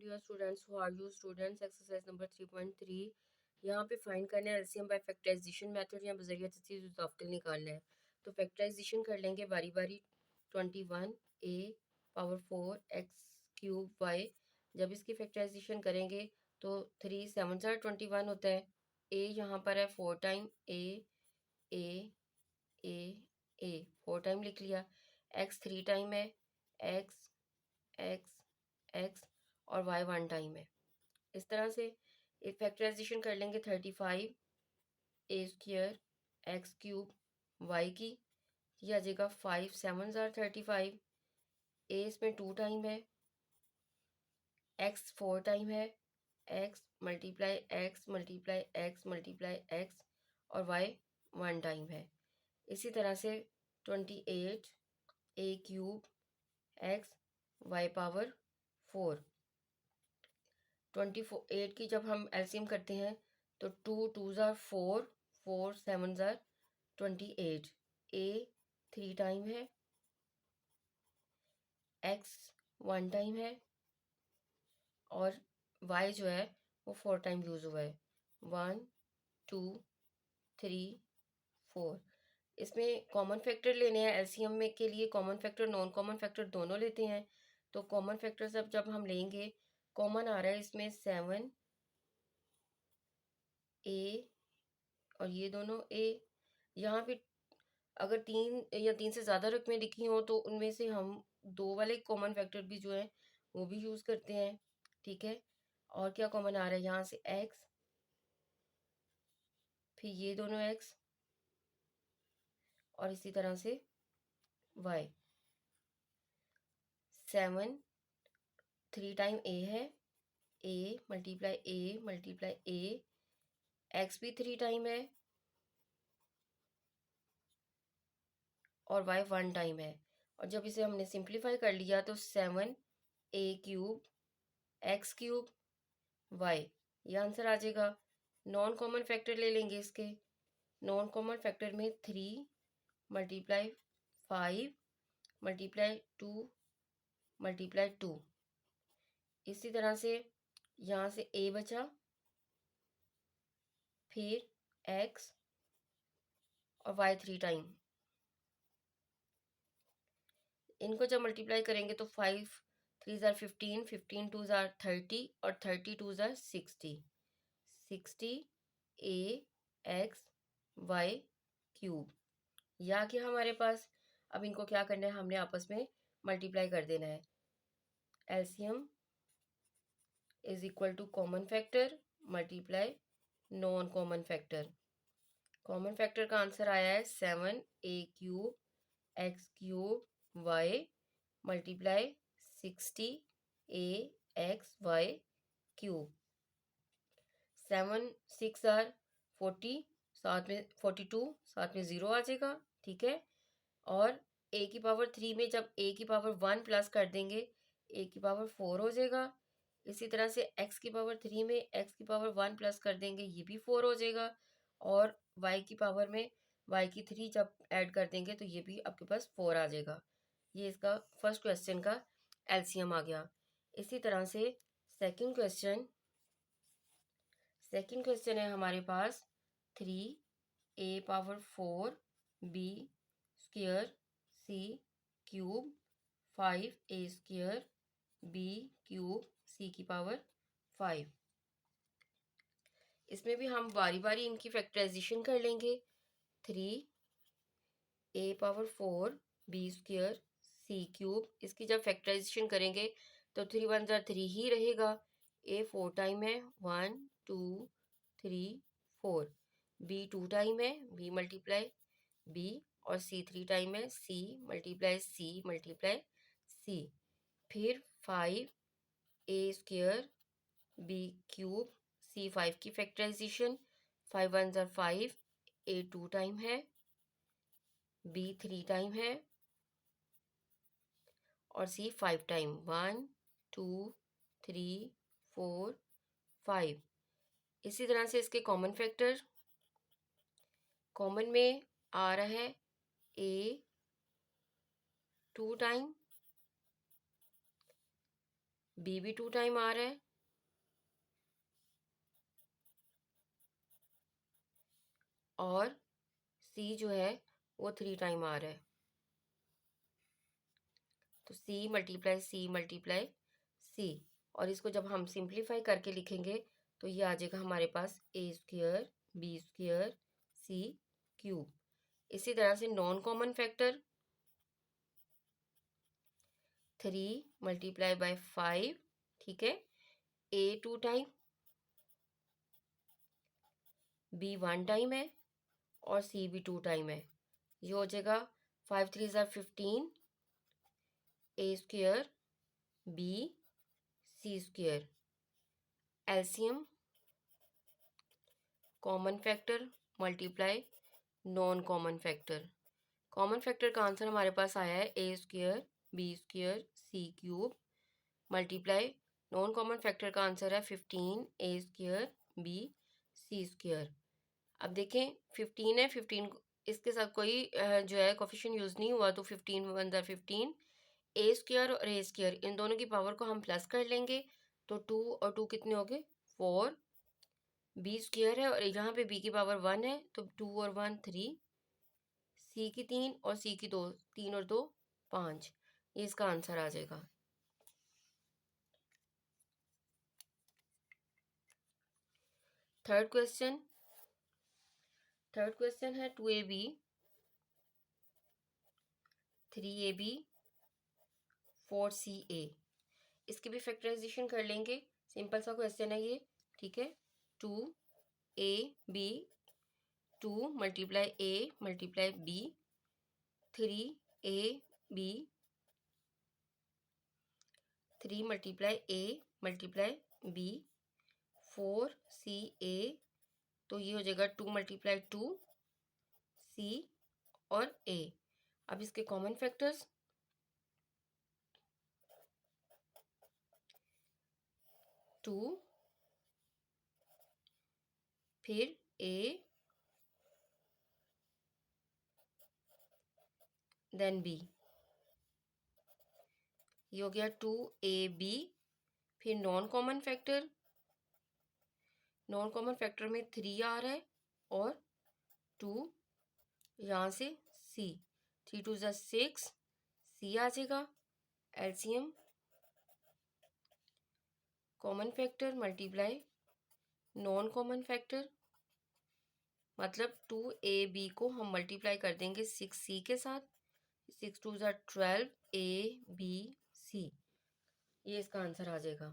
Dear students, who are you students. Exercise number 3.3 यहाँ पे find करना है एलसीएम बाय फैक्टराइजेशन मेथड या बजरिया तस्दीद मुताफिल निकालना है। तो फैक्टराइजेशन कर लेंगे बारी बारी। 21a power 4 x cube Y, जब इसकी फैक्टराइजेशन करेंगे तो 3 7 21 होता है। ए यहाँ पर है 4 टाइम ए ए ए 4 टाइम लिख लिया। एक्स 3 टाइम है, एक्स एक्स एक्स और वाई 1 टाइम है। इस तरह से एक फैक्टराइजेशन कर लेंगे 35 ए स्क्र एक्स क्यूब वाई की। ये आ जाएगा 5 7 35। ए इसमें 2 टाइम है, एक्स 4 टाइम है, x multiply x multiply x multiply x और वाई 1 टाइम है। इसी तरह से 28 ए क्यूब एक्स वाई पावर 4। 28 की जब हम एलसीएम करते हैं तो 2 2 ज़ार 4, 4 7 ज़ार 28। ए 3 टाइम है, एक्स 1 टाइम है और वाई जो है वो 4 टाइम यूज़ हुआ है। 1 2 3 4। इसमें कॉमन फैक्टर लेने हैं। एलसीएम में के लिए common factor non common factor दोनों लेते हैं। तो कॉमन फैक्टर सब जब हम लेंगे, कॉमन आ रहा है इसमें 7 ए और ये दोनों ए। यहाँ पे अगर 3 या 3 से ज़्यादा रकमें लिखी हों तो उनमें से हम 2 वाले कॉमन फैक्टर भी जो है वो भी यूज़ करते हैं। ठीक है, और क्या कॉमन आ रहा है यहाँ से एक्स, फिर ये दोनों एक्स और इसी तरह से वाई। 7 3 टाइम ए है, ए मल्टीप्लाई ए, एक्स भी 3 टाइम है और वाई 1 टाइम है। और जब इसे हमने सिंप्लीफाई कर लिया तो 7 a cube x cube Y, ये आंसर आ जाएगा। नॉन कॉमन फैक्टर ले लेंगे इसके। नॉन कॉमन फैक्टर में 3 मल्टीप्लाई 5 मल्टीप्लाई 2 मल्टीप्लाई 2। इसी तरह से यहाँ से ए बचा, फिर एक्स और वाई 3 टाइम। इनको जब मल्टीप्लाई करेंगे तो 5 3 ज़ार 15, 15 2 ज़ार 30 और 30 2 ज़ार 60। 60 ए एक्स वाई क्यूब, या कि हमारे पास अब इनको क्या करना है, हमने आपस में मल्टीप्लाई कर देना है। LCM is equal to common factor multiply non common factor. Common factor का आंसर आया है 7 a cube x cube y multiply 60 a x y cube. 7 6 are 40, साथ में 42, साथ में 0 आ जाएगा। ठीक है, और ए की पावर 3 में जब ए की पावर 1 प्लस कर देंगे ए की पावर 4 हो जाएगा। इसी तरह से एक्स की पावर 3 में एक्स की पावर 1 प्लस कर देंगे, ये भी 4 हो जाएगा। और वाई की पावर में वाई की 3 जब ऐड कर देंगे तो ये भी आपके पास 4 आ जाएगा। ये इसका फर्स्ट क्वेश्चन का एलसीएम आ गया। इसी तरह से सेकंड क्वेश्चन है हमारे पास 3 ए power 4 B square c cube 5 ए स्क्वायर बी क्यूब सी की पावर 5। इसमें भी हम बारी बारी इनकी फैक्टराइजेशन कर लेंगे। 3 ए power 4 B square c cube, इसकी जब फैक्टराइजेशन करेंगे तो 3 1 ज़ार 3 ही रहेगा। ए 4 टाइम है, 1 2 3 4। बी 2 टाइम है, बी मल्टीप्लाई बी और सी 3 टाइम है, सी मल्टीप्लाई सी। फिर 5 ए स्क्वायर बी क्यूब सी 5 की फैक्टराइजेशन। 5 1 ज़ार 5, ए 2 टाइम है, बी 3 टाइम है और सी 5 टाइम। 1 2 3 4 5। इसी तरह से इसके कॉमन फैक्टर, कॉमन में आ रहा है ए 2 टाइम, बी भी 2 टाइम आ रहा है और सी जो है वो 3 टाइम आ रहा है। तो सी मल्टीप्लाई सी, और इसको जब हम सिंप्लीफाई करके लिखेंगे तो ये आ जाएगा हमारे पास ए square b square c cube. इसी तरह से non common factor 3 multiply by 5, ठीक है, ए 2 टाइम बी 1 टाइम है और सी भी 2 टाइम है। ये हो जाएगा 5 3 ज़ार 15 a square b c square. LCM common factor multiply non common factor. Common factor का आंसर हमारे पास आया है a square b square c cube multiply non common factor का आंसर है 15 a square b c square. अब देखें 15 है, 15 इसके साथ कोई जो है कोफिशिएंट यूज़ नहीं हुआ, तो 15 1 ज़ार 15 ए स्क्वायर और ए स्क्वायर इन दोनों की पावर को हम प्लस कर लेंगे तो 2 और 2 कितने हो गए 4, बी स्क्वायर है और यहाँ पे बी की पावर 1 है तो 2 और 1 3, सी की 3 और सी की 2, 3 और 2 5, ये इसका आंसर आ जाएगा। थर्ड क्वेश्चन है 2ab 3ab 4ca। इसकी भी फैक्टराइजेशन कर लेंगे, सिंपल सा क्वेश्चन है ये, ठीक है। 2ab 2 multiply a multiply b 3ab 3 multiply a multiply b 4ca, तो ये हो जाएगा 2 मल्टीप्लाई 2 c और a। अब इसके कॉमन फैक्टर्स 2 फिर a देन b, ये हो गया 2ab। फिर नॉन कॉमन फैक्टर में 3 आ रहा है और 2 यहाँ से c, 3 2 ज़ा 6 c आ जाएगा। LCM common factor multiply non common factor, मतलब 2ab को हम मल्टीप्लाई कर देंगे 6c के साथ, 6 2 ज़ा 12 abc, ये इसका आंसर आ जाएगा।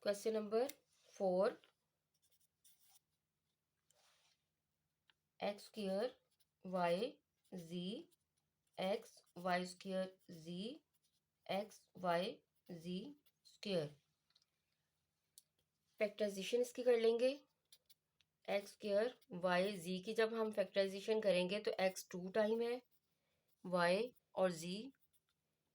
Question number 4, x square y z x y square z x y z square. Factorisation इसकी कर लेंगे। एक्स स्क्वायर वाई जी की जब हम फैक्टराइजेशन करेंगे तो एक्स 2 टाइम है वाई और जी,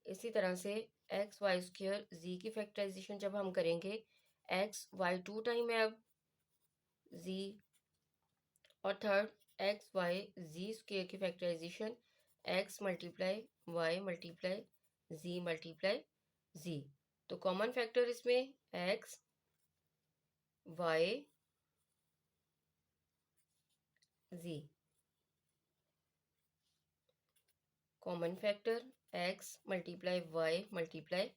इसी तरह से एक्स वाई स्क्वायर जी की फैक्टराइजेशन जब हम करेंगे एक्स वाई 2 टाइम है अब जी, और third x y z square की factorisation x multiply y multiply z multiply z. तो कॉमन फैक्टर इसमें x y z, common factor x multiply y multiply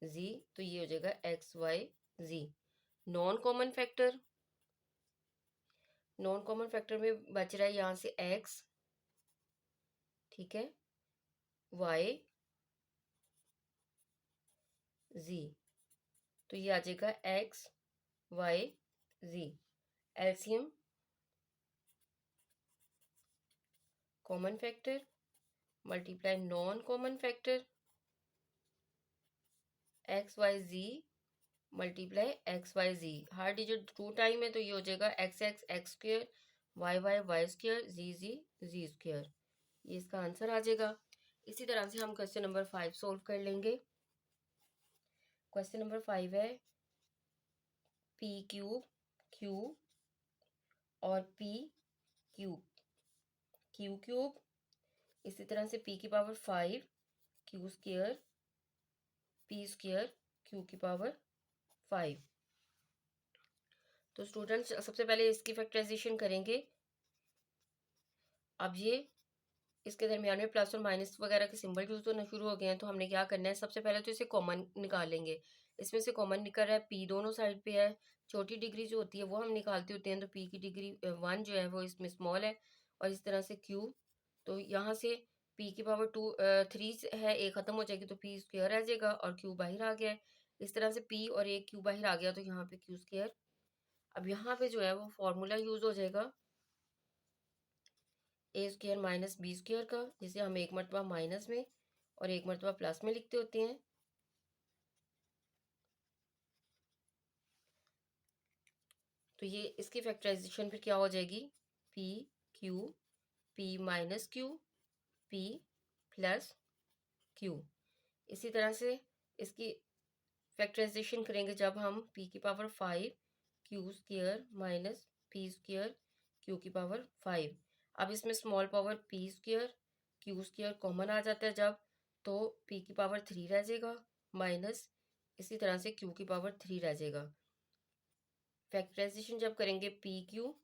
z, तो ये हो जाएगा x y z. Non common factor में बच रहा है यहाँ से एक्स, ठीक है, वाई जी, तो ये आ जाएगा x y z. LCM common factor multiply non common factor x y z multiply x y z, हर डिजिट 2 टाइम है तो ये हो जाएगा x x x square y y y square z z z square, ये इसका आंसर आ जाएगा। इसी तरह से हम क्वेश्चन नंबर 5 सोल्व कर लेंगे। क्वेश्चन नंबर 5 है पी क्यूब क्यू और पी क्यूब क्यू क्यूब, इसी तरह से p की power 5 q square P square q की पावर 5। तो स्टूडेंट्स सबसे पहले इसकी फैक्टराइजेशन करेंगे। अब ये इसके दरमियान में प्लस और माइनस वगैरह के सिंबल यूज होना शुरू हो गए हैं, तो हमने क्या करना है, सबसे पहले तो इसे कॉमन निकालेंगे। इसमें से कॉमन निकल रहा है पी दोनों साइड पे है, छोटी डिग्री जो होती है वो हम निकालते होते हैं, तो पी की डिग्री 1 जो है वो इसमें स्मॉल है, और इस तरह से क्यू, तो यहाँ से पी की पावर 3 है, ए खत्म हो जाएगी तो पी स्क्वायर रह जाएगा और क्यू बाहर आ गया है। इस तरह से पी और ए क्यू बाहर आ गया तो यहाँ पे क्यू स्क्वायर। अब यहाँ पे जो है वो फॉर्मूला यूज हो जाएगा ए स्क्वायर माइनस बी स्क्वायर का, जिसे हम एक मरतबा माइनस में और एक मरतबा प्लस में लिखते होते हैं। तो ये इसकी फैक्टराइजेशन फिर क्या हो जाएगी, P q P minus Q p plus Q. इसी तरह से इसकी फैक्टराइजेशन करेंगे जब हम पी की power 5 q square minus p square q की पावर 5। अब इसमें small power p square q square common आ जाता है जब, तो पी की पावर 3 रह जाएगा माइनस इसी तरह से क्यू की पावर 3 रह जाएगा। फैक्टराइजेशन जब करेंगे P Q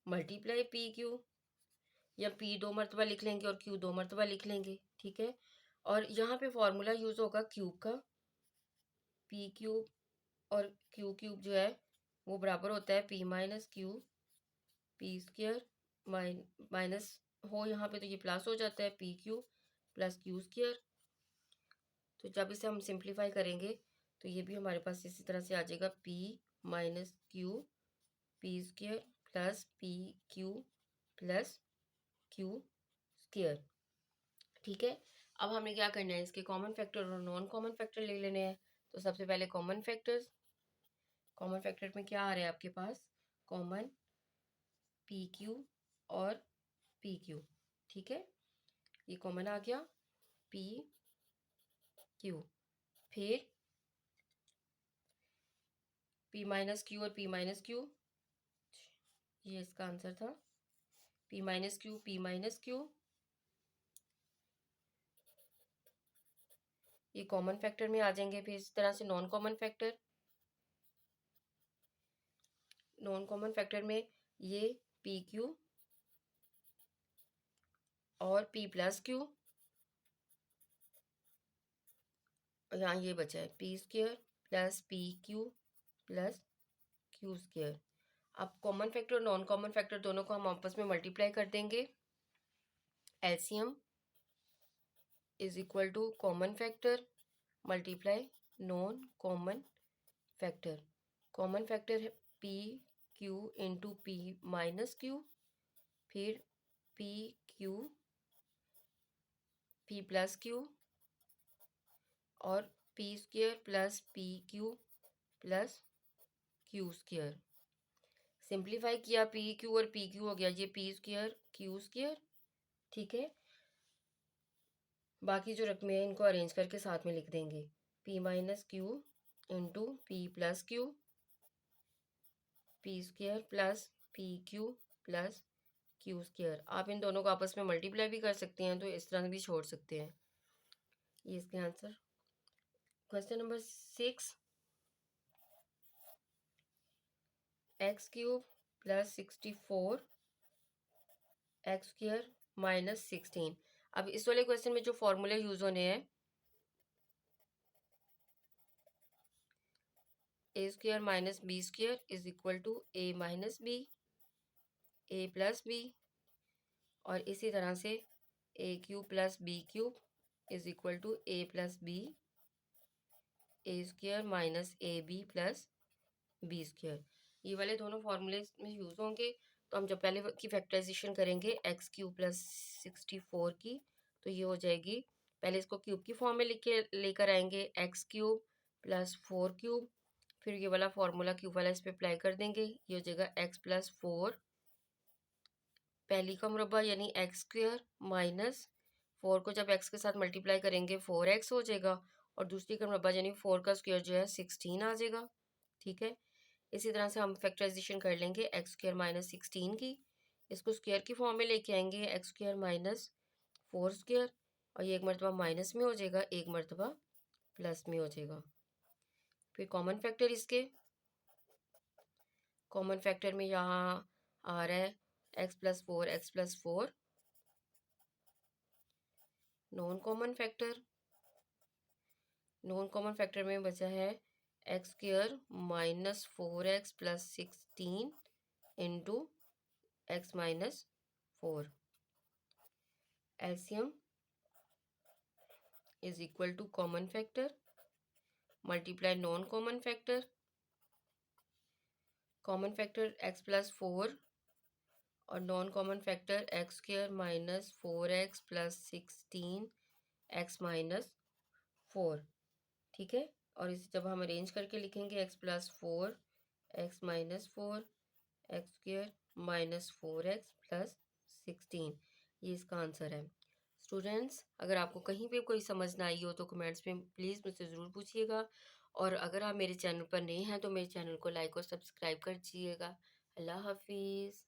multiply P Q, या पी 2 मरतबा लिख लेंगे और क्यू 2 मरतबा लिख लेंगे, ठीक है। और यहाँ पे फॉर्मूला यूज होगा क्यूब का, पी क्यूब और क्यू क्यूब जो है वो बराबर होता है P minus Q P square minus हो यहाँ पे तो ये प्लस हो जाता है p q plus q square. तो जब इसे हम सिंप्लीफाई करेंगे तो ये भी हमारे पास इसी तरह से आ जाएगा P minus Q P square plus p q plus q square, ठीक है। अब हमें क्या करना है, इसके कॉमन फैक्टर और नॉन कॉमन फैक्टर ले लेने हैं। तो सबसे पहले कॉमन फैक्टर्स, कॉमन फैक्टर में क्या आ रहा है आपके पास, कॉमन पी क्यू और पी क्यू, ठीक है, ये कॉमन आ गया पी क्यू। फिर पी माइनस क्यू और पी माइनस क्यू, ये इसका आंसर था, P minus Q P minus Q, ये कॉमन फैक्टर में आ जाएंगे। फिर इस तरह से non common factor, non common factor में ये पी क्यू और पी प्लस क्यू, और यहाँ ये बचा है P square plus p q plus q square. अब कॉमन फैक्टर और नॉन कॉमन फैक्टर दोनों को हम आपस में मल्टीप्लाई कर देंगे। LCM is equal to common factor multiply non common factor. Common factor है p q into p minus q, फिर p q p plus q और p square plus p q plus q square. Simplify किया p q और p q हो गया ये P square q square, ठीक है। बाकी जो रकमें हैं इनको अरेंज करके साथ में लिख देंगे, P minus Q into P plus Q P square plus p q plus q square. आप इन दोनों को आपस में मल्टीप्लाई भी कर सकते हैं, तो इस तरह भी छोड़ सकते हैं। ये इसके answer. Question number 6, x cube plus 64 x square minus 16। अब इस वाले क्वेश्चन में जो फॉर्मूले यूज होने हैं, a square minus b square is equal to a minus b a plus b, और इसी तरह से a cube plus b cube is equal to a plus b a square minus a b plus b square. ये वाले दोनों फॉर्मूले में use होंगे। तो हम जब पहले की फैक्टराइजेशन करेंगे एक्स क्यूब प्लस 64 की, तो ये हो जाएगी, पहले इसको क्यूब की फॉर्म में लेकर आएंगे, एक्स क्यूब प्लस 4 क्यूब, फिर ये वाला फॉर्मूला क्यूब वाला इस पर अप्लाई कर देंगे, ये हो जाएगा एक्स प्लस 4 पहली का मुरब्बा यानी एक्स स्क्वायर माइनस 4 को जब एक्स के साथ मल्टीप्लाई करेंगे 4x हो जाएगा, और दूसरी का मुरब्बा यानी 4 का स्क्वायर जो है 16 आ जाएगा, ठीक है। इसी तरह से हम फैक्टराइजेशन कर लेंगे एक्स स्क्वायर माइनस 16 की, इसको स्क्वायर की फॉर्म में लेके आएंगे एक्स स्क्वायर माइनस 4 स्क्वायर, और ये एक मरतबा माइनस में हो जाएगा, एक मरतबा प्लस में हो जाएगा। फिर कॉमन फैक्टर इसके, कॉमन फैक्टर में यहाँ आ रहा है x+4 non common factor, non common factor में बचा है x² minus 4x plus 16 into x minus 4। LCM is equal to common factor multiply non common factor, common factor x+4 और non common factor x² minus 4x plus 16 x minus 4। ठीक है, और इसे जब हम अरेंज करके लिखेंगे x+4 x minus 4 x² minus 4x plus 16, ये इसका आंसर है। स्टूडेंट्स, अगर आपको कहीं पे कोई समझ ना आई हो तो कमेंट्स में प्लीज़ मुझसे ज़रूर पूछिएगा, और अगर आप मेरे चैनल पर नए हैं तो मेरे चैनल को लाइक और सब्सक्राइब कर दीजिएगा। अल्लाह हाफिज़।